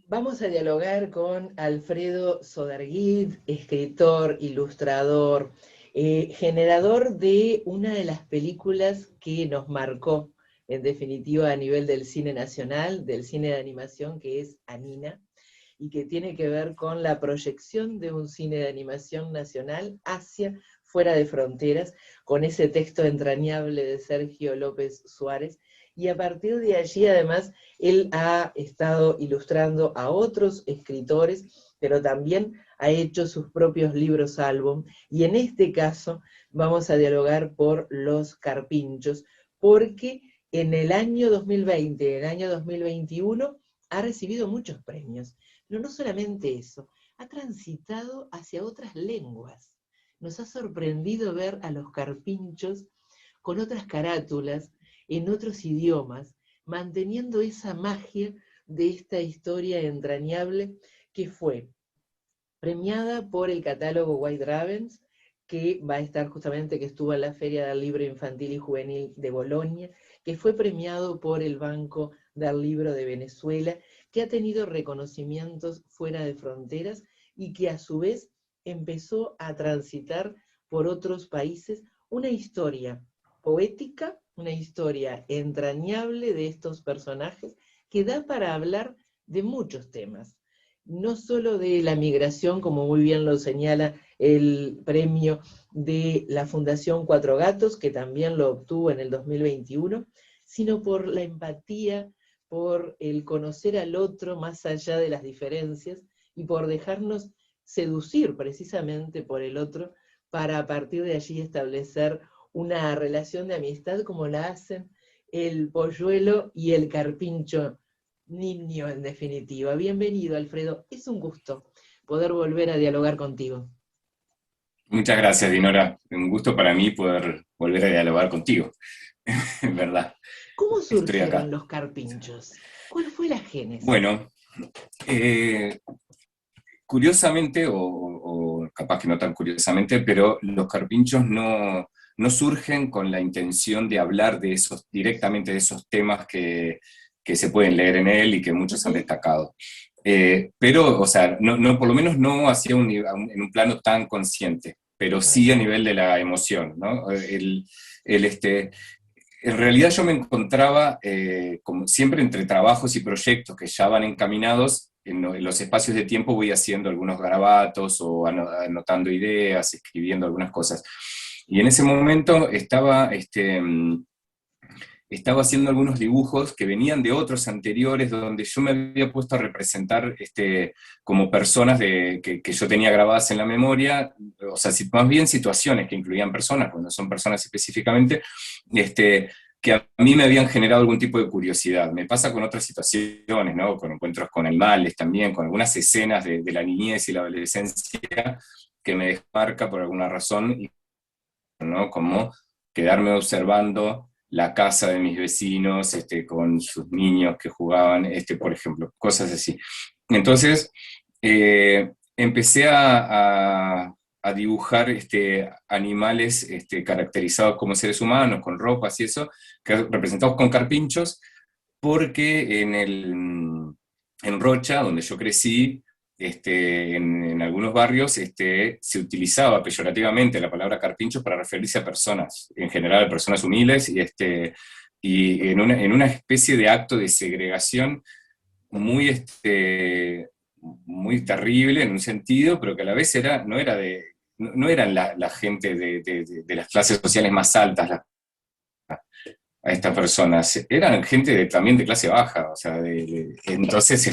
Vamos a dialogar con Alfredo Soderguid, escritor, ilustrador, generador de una de las películas que nos marcó, en definitiva, a nivel del cine nacional, del cine de animación, que es Anina, y que tiene que ver con la proyección de un cine de animación nacional hacia fuera de fronteras, con ese texto entrañable de Sergio López Suárez, y a partir de allí, además, él ha estado ilustrando a otros escritores, pero también ha hecho sus propios libros álbum, y en este caso vamos a dialogar por Los Carpinchos, porque en el año 2020, en el año 2021, ha recibido muchos premios, pero no solamente eso, ha transitado hacia otras lenguas. Nos ha sorprendido ver a Los Carpinchos con otras carátulas, en otros idiomas, manteniendo esa magia de esta historia entrañable que fue premiada por el catálogo White Ravens, que va a estar justamente, que estuvo en la Feria del Libro Infantil y Juvenil de Bolonia, que fue premiado por el Banco del Libro de Venezuela, que ha tenido reconocimientos fuera de fronteras y que a su vez empezó a transitar por otros países una historia poética, una historia entrañable de estos personajes que da para hablar de muchos temas, no solo de la migración, como muy bien lo señala el premio de la Fundación Cuatro Gatos, que también lo obtuvo en el 2021, sino por la empatía, por el conocer al otro más allá de las diferencias y por dejarnos seducir precisamente por el otro para a partir de allí establecer una relación de amistad como la hacen el polluelo y el carpincho niño, en definitiva. Bienvenido, Alfredo. Es un gusto poder volver a dialogar contigo. Muchas gracias, Dinora. Un gusto para mí poder volver a dialogar contigo. En verdad, ¿Cómo estoy surgieron acá. los carpinchos? ¿Cuál fue la génesis? Bueno, eh, curiosamente, o capaz que no tan curiosamente, pero los carpinchos no surgen con la intención de hablar de esos, directamente de esos temas que se pueden leer en él y que muchos han Ujú. destacado. Pero, o sea, por lo menos no hacia en un plano tan consciente, pero sí a Ajá. nivel de la emoción, ¿no? En realidad yo me encontraba, como siempre, entre trabajos y proyectos que ya van encaminados. En los espacios de tiempo voy haciendo algunos garabatos o anotando ideas, escribiendo algunas cosas. Y en ese momento estaba haciendo algunos dibujos que venían de otros anteriores, donde yo me había puesto a representar como personas que yo tenía grabadas en la memoria, o sea, más bien situaciones que incluían personas, cuando son personas específicamente, que a mí me habían generado algún tipo de curiosidad. Me pasa con otras situaciones, ¿no? Con encuentros con animales también, con algunas escenas de la niñez y la adolescencia que me desmarca por alguna razón, ¿no? Como quedarme observando la casa de mis vecinos, con sus niños que jugaban, por ejemplo, cosas así. Entonces, empecé a dibujar animales caracterizados como seres humanos, con ropas y eso, representados con carpinchos, porque en Rocha, donde yo crecí, en algunos barrios se utilizaba peyorativamente la palabra carpincho para referirse a personas, en general a personas humildes, y en una especie de acto de segregación muy, muy terrible en un sentido, pero que a la vez no eran la gente de las clases sociales más altas, a estas personas, eran gente también de clase baja, o sea, entonces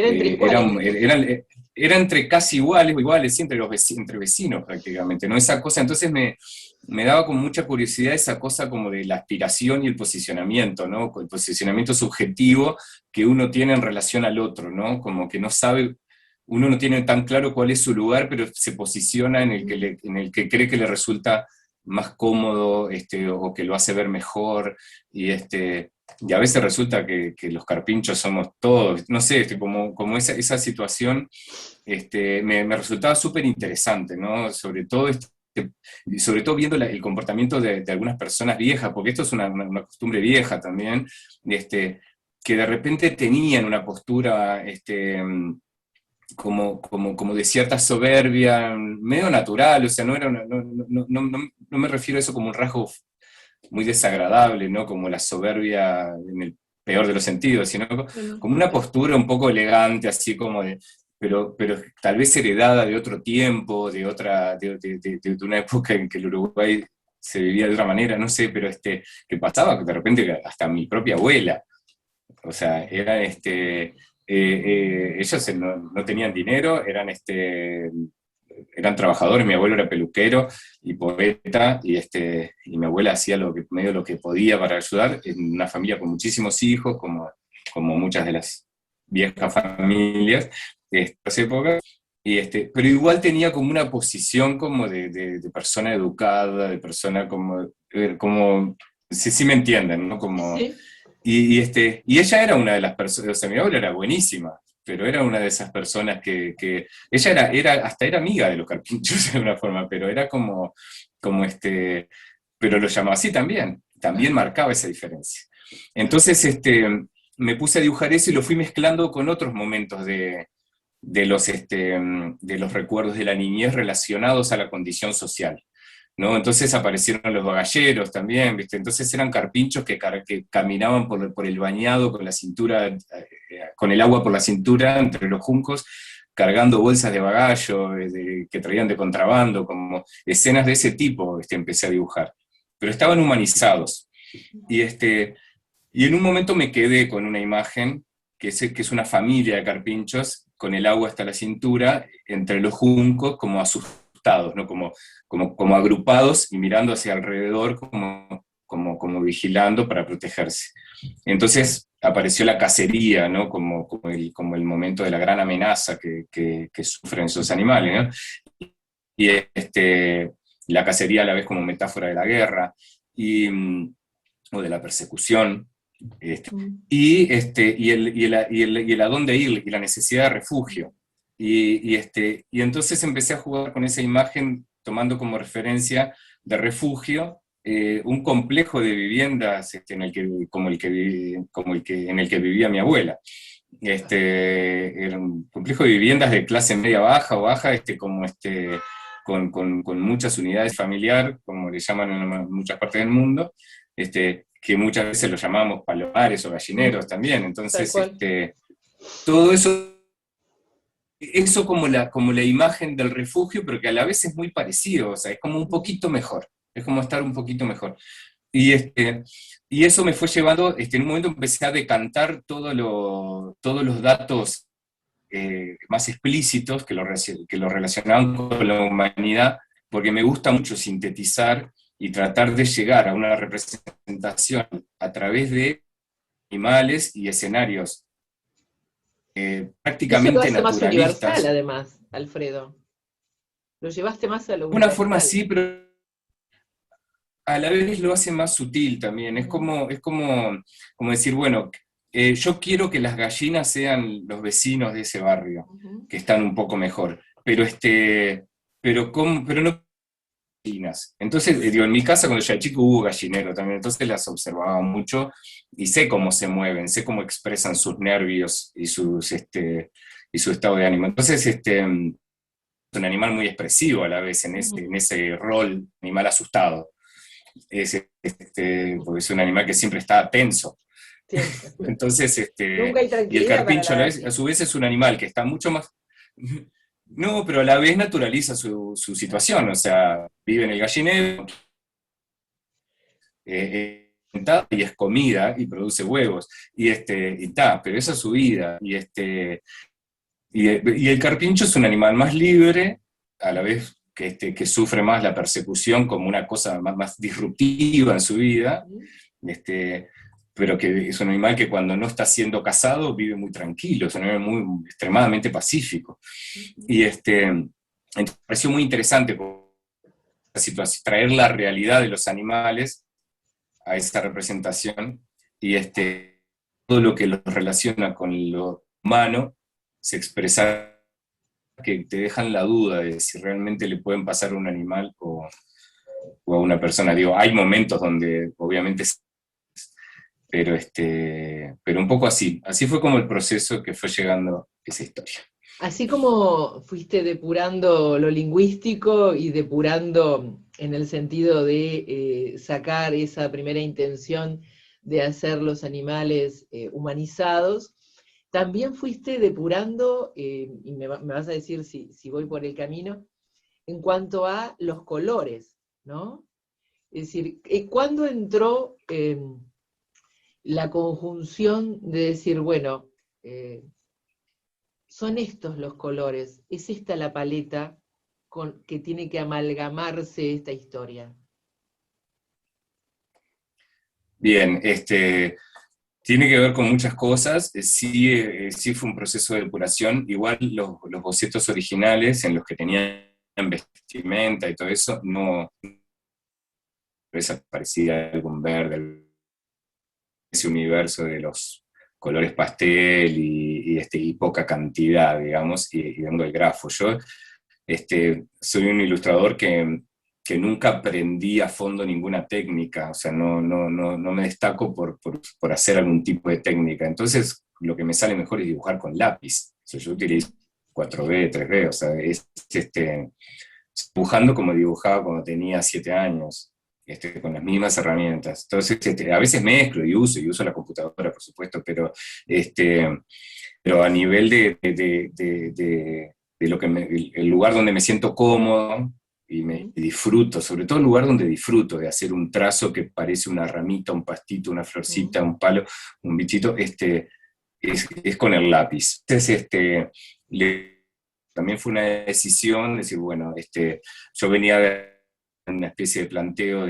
Era entre era, iguales. era entre casi iguales, o iguales, sí, entre vecinos prácticamente, ¿no? Esa cosa, entonces me daba como mucha curiosidad esa cosa como de la aspiración y el posicionamiento, ¿no? El posicionamiento subjetivo que uno tiene en relación al otro, ¿no? Como que no sabe, uno no tiene tan claro cuál es su lugar, pero se posiciona en el que, en el que cree que le resulta más cómodo, o que lo hace ver mejor, y a veces resulta que los carpinchos somos todos, no sé, como esa situación me resultaba súper interesante, ¿no? Sobre todo viendo el comportamiento de algunas personas viejas, porque esto es una costumbre vieja también, este, que de repente tenían una postura como de cierta soberbia, medio natural, o sea, no, era no me refiero a eso como un rasgo muy desagradable, ¿no? Como la soberbia en el peor de los sentidos, sino Bueno, como una postura un poco elegante, así como de, pero tal vez heredada de otro tiempo, de una época en que el Uruguay se vivía de otra manera, no sé, pero que pasaba que de repente hasta mi propia abuela, o sea, ellos no tenían dinero, eran trabajadores, mi abuelo era peluquero y poeta, y mi abuela hacía medio lo que podía para ayudar, en una familia con muchísimos hijos, como muchas de las viejas familias de estas épocas, pero igual tenía como una posición como de persona educada, de persona como sí me entienden, ¿no? sí, Y ella era una de las personas, o sea, mi abuela era buenísima, pero era una de esas personas que ella hasta era amiga de los carpinchos de una forma, pero era pero lo llamaba así también marcaba esa diferencia. Entonces, me puse a dibujar eso y lo fui mezclando con otros momentos de los recuerdos de la niñez relacionados a la condición social, ¿no? Entonces aparecieron los bagalleros también, ¿viste? Entonces eran carpinchos que caminaban por el bañado con la cintura, con el agua por la cintura entre los juncos, cargando bolsas de bagallo que traían de contrabando, como escenas de ese tipo, empecé a dibujar. Pero estaban humanizados. Y, y en un momento me quedé con una imagen que es una familia de carpinchos con el agua hasta la cintura, entre los juncos, como asustados, ¿no? Como agrupados y mirando hacia alrededor, como vigilando para protegerse. Entonces apareció la cacería, ¿no? Como el momento de la gran amenaza que sufren esos animales, ¿no? Y la cacería a la vez como metáfora de la guerra, o de la persecución, este, mm, y el a dónde ir, y la necesidad de refugio. Y entonces empecé a jugar con esa imagen, tomando como referencia de refugio un complejo de viviendas en el que vivía mi abuela. Era un complejo de viviendas de clase media baja o baja, con muchas unidades familiar, como le llaman en muchas partes del mundo, que muchas veces lo llamamos palomares o mm, gallineros también. tal Entonces, cual. todo eso como la imagen del refugio, pero que a la vez es muy parecido, o sea, es como un Mm. poquito mejor, es como estar un poquito mejor. Y, y eso me fue llevando, en un momento empecé a decantar todos los datos más explícitos que lo relacionaban con la humanidad, porque me gusta mucho sintetizar y tratar de llegar a una representación a través de animales y escenarios Eso lo prácticamente hace más universal, naturalistas. además, Alfredo. Lo llevaste más a lo De una forma universal. sí, pero a la vez lo hace más sutil también. Es Mm, como, es como, como decir, bueno, yo quiero que las gallinas sean los vecinos de ese barrio, ujú. que están un poco mejor, pero no gallinas. Entonces, digo, en mi casa cuando yo era chico hubo gallinero también, entonces las observaba mucho y sé cómo se mueven, sé cómo expresan sus nervios y su estado de ánimo. Entonces, es un animal muy expresivo a la vez en Ujú. ese rol animal asustado. Ujú. Porque es un animal que siempre está tenso. Siempre. Entonces, Nunca hay y el tranquilidad para carpincho la a gallina. su vez es un animal que está mucho más. No, pero a la vez naturaliza su situación, o sea, vive en el gallinero, y es comida y produce huevos, pero esa es su vida. Y el carpincho es un animal más libre, a la vez que sufre más la persecución como una cosa más disruptiva en su vida, Ujú. este, pero que es un animal que cuando no está siendo cazado vive muy tranquilo, es un animal extremadamente pacífico. Ujú. Y entonces me pareció muy interesante traer la realidad de los animales a esa representación y todo lo que los relaciona con lo humano se expresa, que te dejan la duda de si realmente le pueden pasar a un animal o a una persona. Digo, hay momentos donde obviamente pero un poco así fue como el proceso que fue llegando esa historia. Así como fuiste depurando lo lingüístico y depurando en el sentido de sacar esa primera intención de hacer los animales humanizados, también fuiste depurando, y me vas a decir si voy por el camino, en cuanto a los colores, ¿no? Es decir, ¿cuándo entró la conjunción de decir, bueno, son estos los colores, es esta la paleta que tiene que amalgamarse esta historia? Bien, tiene que ver con muchas cosas, sí fue un proceso de depuración, igual los bocetos originales en los que tenían vestimenta y todo eso, no parecía algún verde, ese universo de los colores pastel y poca cantidad, digamos, y dando el grafo. Yo soy un ilustrador que nunca aprendí a fondo ninguna técnica, o sea, no me destaco por hacer algún tipo de técnica. Entonces, lo que me sale mejor es dibujar con lápiz. O sea, yo utilizo 4B, 3B, o sea, dibujando como dibujaba cuando tenía 7 años. Con las mismas herramientas. Entonces, a veces mezclo y uso la computadora, por supuesto, pero a nivel de lo que el lugar donde me siento cómodo y me disfruto, sobre todo el lugar donde disfruto de hacer un trazo que parece una ramita, un pastito, una florcita, un palo, un bichito, es con el lápiz. Entonces, también fue una decisión, decir, bueno, yo venía de una especie de planteo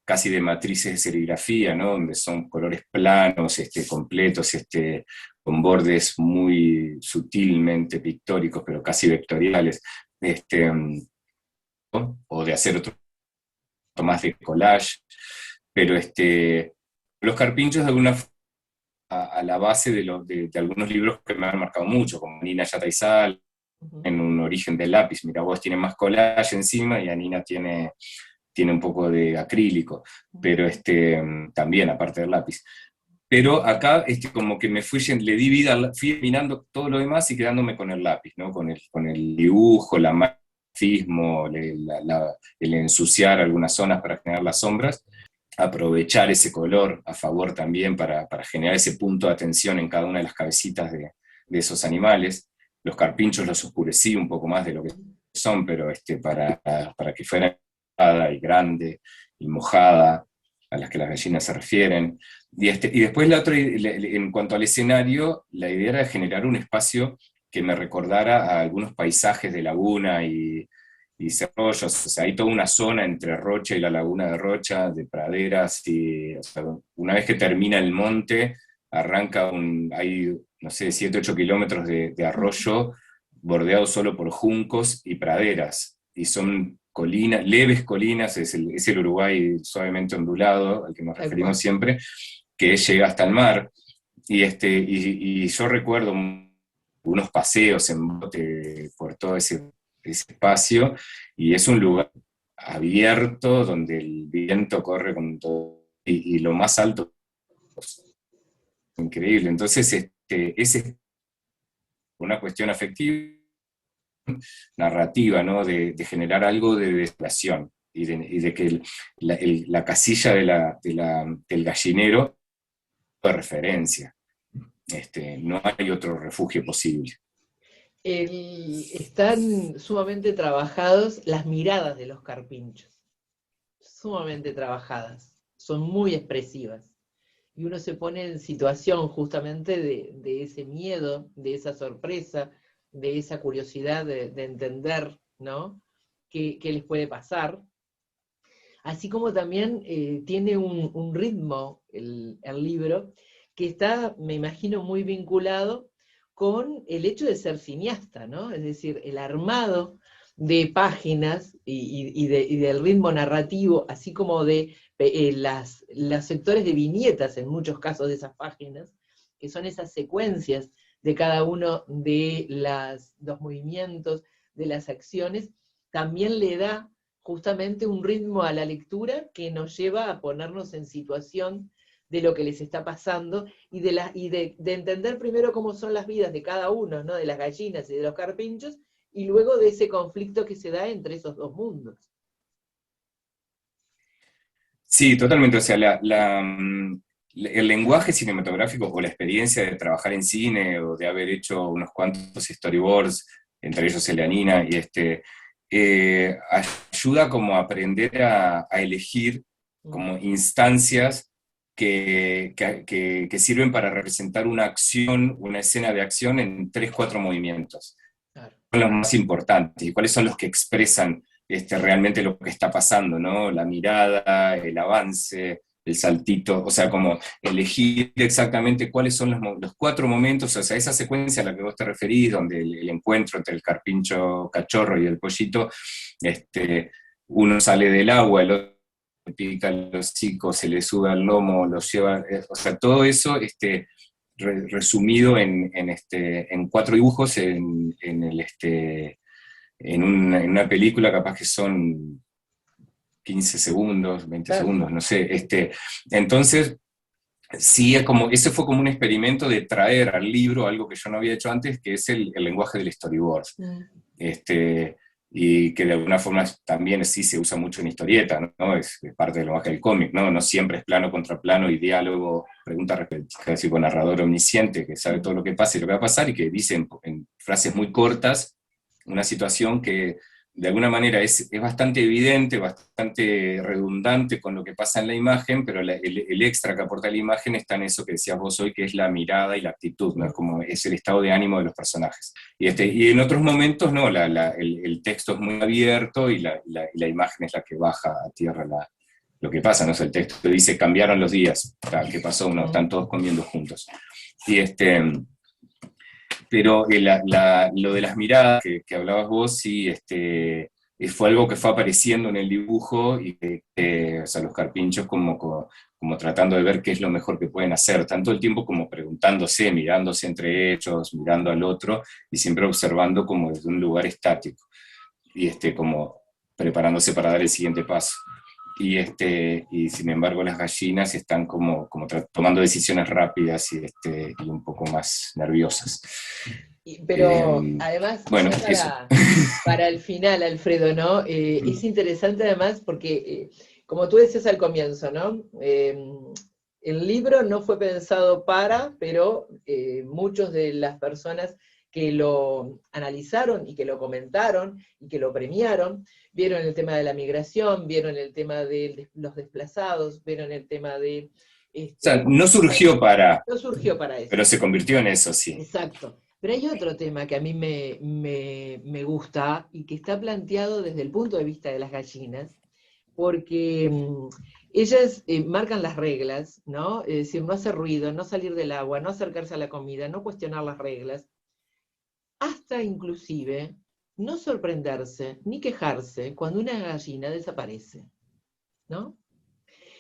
casi de matrices de serigrafía, ¿no? Donde son colores planos, completos, con bordes muy sutilmente pictóricos, pero casi vectoriales, ¿no? O de hacer otro más de collage, pero los carpinchos de alguna forma a la base de algunos libros que me han marcado mucho, como Nina Yataizal, en Un origen del lápiz. Mira, vos tiene más collage encima y Anina tiene un poco de acrílico, pero también, aparte del lápiz. Pero acá como que le di vida, fui eliminando todo lo demás y quedándome con el lápiz, ¿no? Con el dibujo, la marxismo, el ensuciar algunas zonas para generar las sombras, aprovechar ese color a favor también para generar ese punto de atención en cada una de las cabecitas de esos animales. Los carpinchos los oscurecí un poco más de lo que son, pero para que fuera y grande y mojada, a las que las gallinas se refieren. Y después en cuanto al escenario, la idea era generar un espacio que me recordara a algunos paisajes de laguna y cerrollos, o sea, hay toda una zona entre Rocha y la laguna de Rocha, de praderas, o sea, una vez que termina el monte, hay, no sé, 7, 8 kilómetros de arroyo bordeado solo por juncos y praderas, y son colinas, leves colinas, es el Uruguay suavemente ondulado, al que nos referimos siempre, que llega hasta el mar, y yo recuerdo unos paseos en bote por todo ese espacio, y es un lugar abierto donde el viento corre con todo, y lo más alto es increíble. Entonces, es una cuestión afectiva, narrativa, ¿no? De generar algo de desolación y de que la casilla del gallinero de referencia. No hay otro refugio posible. Están sumamente trabajados las miradas de los carpinchos, sumamente trabajadas, son muy expresivas. Y uno se pone en situación justamente de ese miedo, de esa sorpresa, de esa curiosidad de entender, ¿no? ¿Qué les puede pasar? Así como también tiene un ritmo el libro que está, me imagino, muy vinculado con el hecho de ser cineasta, ¿no? Es decir, el armado de páginas y del ritmo narrativo, así como de los sectores de viñetas en muchos casos de esas páginas, que son esas secuencias de cada uno de los movimientos, de las acciones, también le da justamente un ritmo a la lectura que nos lleva a ponernos en situación de lo que les está pasando, y de entender primero cómo son las vidas de cada uno, ¿no? De las gallinas y de los carpinchos, y luego de ese conflicto que se da entre esos dos mundos. Sí, totalmente. O sea, el lenguaje cinematográfico o la experiencia de trabajar en cine o de haber hecho unos cuantos storyboards, entre ellos Eleanina, y ayuda como a aprender a elegir como instancias que sirven para representar una acción, una escena de acción en 3, 4 movimientos. Claro. Son los más importantes y cuáles son los que expresan realmente lo que está pasando, ¿no? La mirada, el avance, el saltito, o sea, como elegir exactamente cuáles son los 4 momentos, o sea, esa secuencia a la que vos te referís, donde el encuentro entre el carpincho cachorro y el pollito, uno sale del agua, el otro le pica el hocico, se le sube al lomo, lo lleva, o sea, todo eso, resumido en 4 dibujos en una película capaz que son 15 segundos, 20 segundos, no sé. Entonces, sí, ese fue como un experimento de traer al libro algo que yo no había hecho antes, que es el lenguaje del storyboard. Y que de alguna forma también sí se usa mucho en historieta, ¿no? Es parte del lenguaje del cómic, ¿no? No siempre es plano contra plano y diálogo, pregunta repetida, con narrador omnisciente que sabe todo lo que pasa y lo que va a pasar y que dice en frases muy cortas una situación que de alguna manera es bastante evidente, bastante redundante con lo que pasa en la imagen, pero el extra que aporta la imagen está en eso que decías vos hoy, que es la mirada y la actitud, ¿no? Es el estado de ánimo de los personajes. Y en otros momentos, no, el texto es muy abierto y la imagen es la que baja a tierra lo que pasa, ¿no? O sea, el texto dice, cambiaron los días, ¿qué pasó? No, están todos comiendo juntos. Y pero lo de las miradas que hablabas vos, sí, fue algo que fue apareciendo en el dibujo y o sea, los carpinchos como tratando de ver qué es lo mejor que pueden hacer, tanto el tiempo como preguntándose, mirándose entre ellos, mirando al otro y siempre observando como desde un lugar estático y como preparándose para dar el siguiente paso. Y sin embargo las gallinas están como tomando decisiones rápidas y un poco más nerviosas. Pero además, bueno, para el final, Alfredo, ¿no? Es interesante además porque, como tú decías al comienzo, ¿no? El libro no fue pensado pero muchas de las personas que lo analizaron y que lo comentaron y que lo premiaron, vieron el tema de la migración, vieron el tema de los desplazados, vieron el tema de... o sea, no surgió para eso. Pero se convirtió en eso, sí. Exacto. Pero hay otro tema que a mí me gusta y que está planteado desde el punto de vista de las gallinas, porque ellas marcan las reglas, ¿no? Es decir, no hacer ruido, no salir del agua, no acercarse a la comida, no cuestionar las reglas, hasta inclusive no sorprenderse ni quejarse cuando una gallina desaparece, ¿no?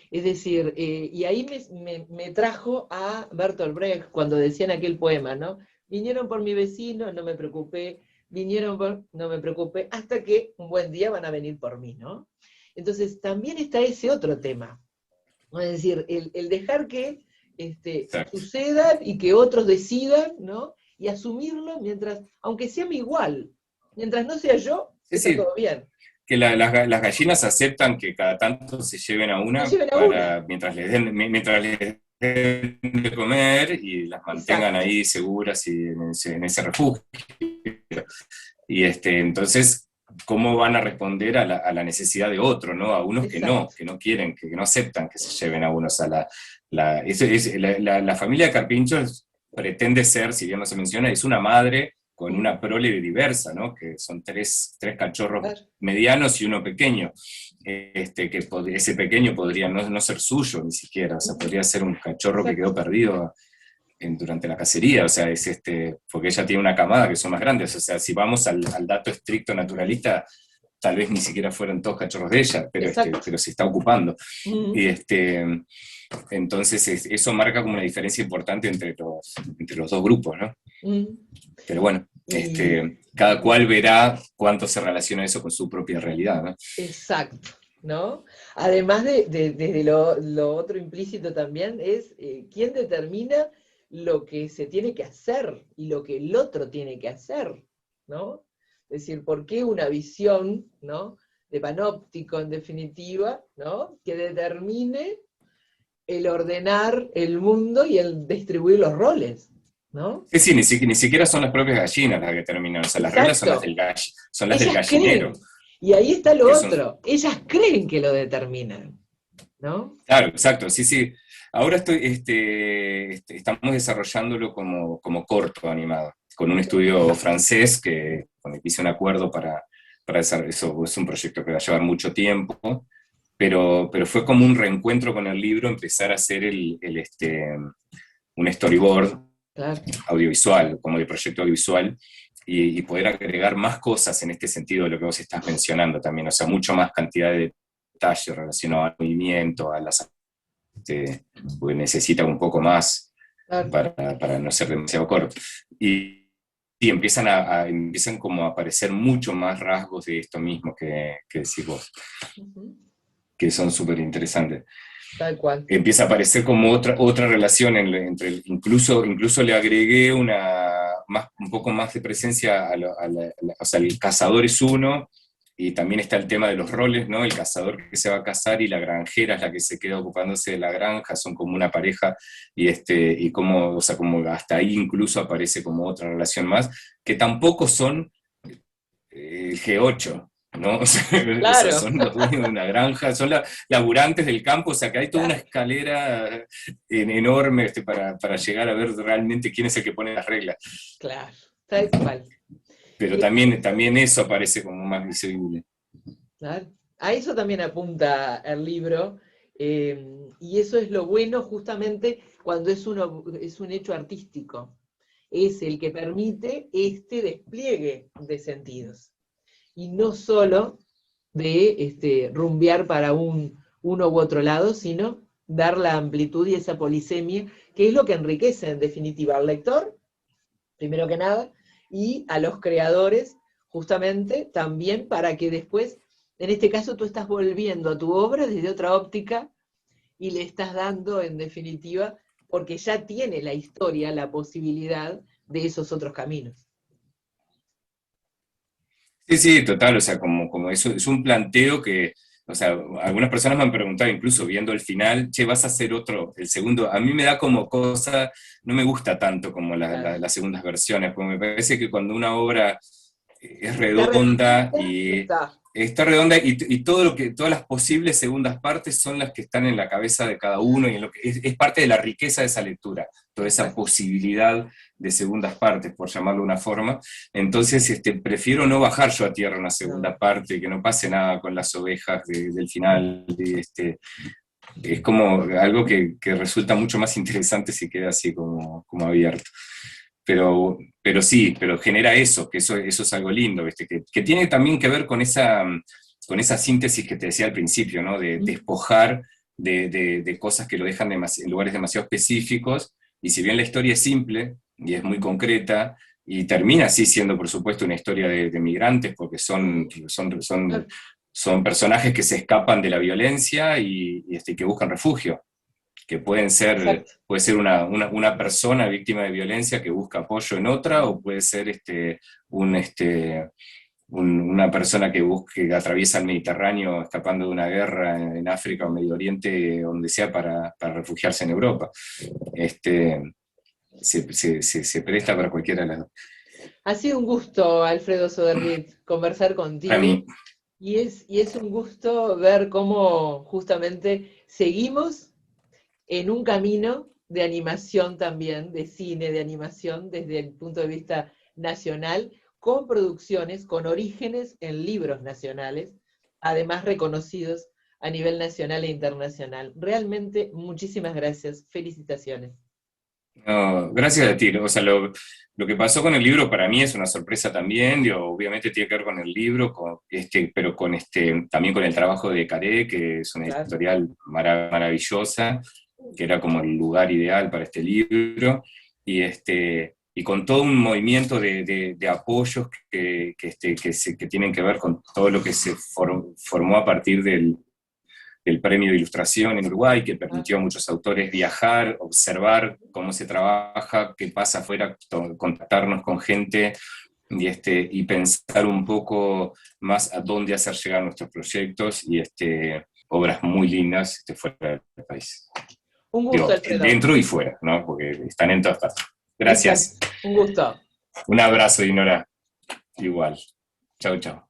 Es decir, y ahí me trajo a Bertolt Brecht cuando decían aquel poema, ¿no? Vinieron por mi vecino, no me preocupé, no me preocupé, hasta que un buen día van a venir por mí, ¿no? Entonces, también está ese otro tema, ¿no? Es decir, el dejar que sucedan y que otros decidan, ¿no? Y asumirlo mientras, aunque sea mi igual, mientras no sea yo, está todo bien. Que las gallinas aceptan que cada tanto se lleven a una, mientras les den de comer y las mantengan ahí seguras y en ese refugio. Y entonces, ¿cómo van a responder a la necesidad de otro, ¿no? A unos que no quieren, que no aceptan que se lleven a unos a la familia de carpinchos pretende ser, si bien no se menciona, es una madre con una prole diversa, ¿no? Que son tres cachorros medianos y uno pequeño, que ese pequeño podría no ser suyo ni siquiera, o sea, podría ser un cachorro que quedó perdido durante la cacería, o sea, porque ella tiene una camada que son más grandes, o sea, si vamos al dato estricto naturalista, tal vez ni siquiera fueran todos cachorros de ella, pero se está ocupando. Y entonces eso marca como una diferencia importante entre los dos grupos, ¿no? Pero bueno, cada cual verá cuánto se relaciona eso con su propia realidad, ¿no? Exacto. ¿no? Además desde lo otro implícito también es quién determina lo que se tiene que hacer y lo que el otro tiene que hacer, ¿no? Es decir, ¿por qué una visión, ¿no?, de panóptico en definitiva, ¿no?, que determine el ordenar el mundo y el distribuir los roles, ¿no? Sí, sí, ni siquiera son las propias gallinas las que terminan, o sea, las reglas son Exacto. son las del Ellas gallinero, creen, y ahí está lo que son, otro, ellas creen que lo determinan, ¿no? claro, exacto, sí, sí. Ahora estamos desarrollándolo como corto animado, con un estudio francés con el que hice un acuerdo para desarrollar, eso es un proyecto que va a llevar mucho tiempo, pero fue como un reencuentro con el libro, empezar a hacer un storyboard Claro, audiovisual, como de proyecto audiovisual, y poder agregar más cosas en este sentido de lo que vos estás mencionando también, o sea, mucho más cantidad de detalles relacionados al movimiento, a las porque necesita un poco más claro. para no ser demasiado corto. Y empiezan como a aparecer mucho más rasgos de esto mismo que decís vos, Ujú. que son súper interesantes. Tal cual. Empieza a aparecer como otra relación incluso le agregué un poco más de presencia o sea, el cazador es uno, y también está el tema de los roles, ¿no? El cazador que se va a cazar y la granjera es la que se queda ocupándose de la granja, son como una pareja, y como, o sea, como hasta ahí incluso aparece como otra relación más, que tampoco son el G8, ¿no? O sea, Claro, son los dueños de una granja, son laburantes del campo, o sea, que hay toda una claro, escalera enorme para llegar a ver realmente quién es el que pone las reglas. claro, tal cual. Pero Y también eso aparece como más visible. claro, a eso también apunta el libro, y eso es lo bueno justamente cuando es un hecho artístico. Es el que permite este despliegue de sentidos. Y no solo de rumbear para uno u otro lado, sino dar la amplitud y esa polisemia, que es lo que enriquece en definitiva al lector, primero que nada, y a los creadores, justamente también para que después, en este caso, tú estás volviendo a tu obra desde otra óptica y le estás dando, en definitiva, porque ya tiene la historia, la posibilidad de esos otros caminos. Sí, sí, total, o sea, como eso es un planteo que, o sea, algunas personas me han preguntado, incluso viendo el final, che, vas a hacer otro, el segundo. A mí me da como cosa, no me gusta tanto como Claro. las segundas versiones, porque me parece que cuando una obra es Está redonda redondita, y está. está redonda y todas las posibles segundas partes son las que están en la cabeza de cada uno y en lo que es parte de la riqueza de esa lectura, toda esa Exacto. posibilidad de segundas partes, por llamarlo de una forma. Entonces, prefiero no bajar yo a tierra una No. segunda parte, que no pase nada con las ovejas del final. Es como algo que resulta mucho más interesante si queda así como abierto. Pero sí, pero genera eso, que eso es algo lindo, ¿viste? Que tiene también que ver con esa síntesis que te decía al principio, ¿no? De despojar de cosas que lo dejan en lugares demasiado específicos, y si bien la historia es simple y es muy concreta, y termina así siendo, por supuesto, una historia de migrantes, porque son personajes que se escapan de la violencia y que buscan refugio, que Exacto. puede ser una persona víctima de violencia que busca apoyo en otra, o puede ser un, este, una persona que atraviesa el Mediterráneo escapando de una guerra en África o Medio Oriente, donde sea, para refugiarse en Europa. Este, se presta para cualquiera de las dos. Ha sido un gusto, Alfredo Soderguet, conversar Para contigo mí, y es un gusto ver cómo justamente seguimos en un camino de animación también, de cine, de animación desde el punto de vista nacional, con producciones, con orígenes en libros nacionales, además reconocidos a nivel nacional e internacional. Realmente, muchísimas gracias. Felicitaciones. no, gracias a ti. O sea, lo que pasó con el libro para mí es una sorpresa también. Digo, obviamente tiene que ver con el libro, pero también con el trabajo de Caré, que es una Claro. editorial maravillosa, que era como el lugar ideal para este libro, y con todo un movimiento de apoyos que tienen que ver con todo lo que se formó a partir del Premio de Ilustración en Uruguay, que permitió a muchos autores viajar, observar cómo se trabaja, qué pasa afuera, contactarnos con gente, y pensar un poco más a dónde hacer llegar nuestros proyectos, y obras muy lindas fuera del país. Un gusto, Digo, Alfredo. dentro y fuera, ¿no? Porque están en todas partes. Gracias. Exacto. Un gusto. Un abrazo, Dinora. Igual. Chau, chau.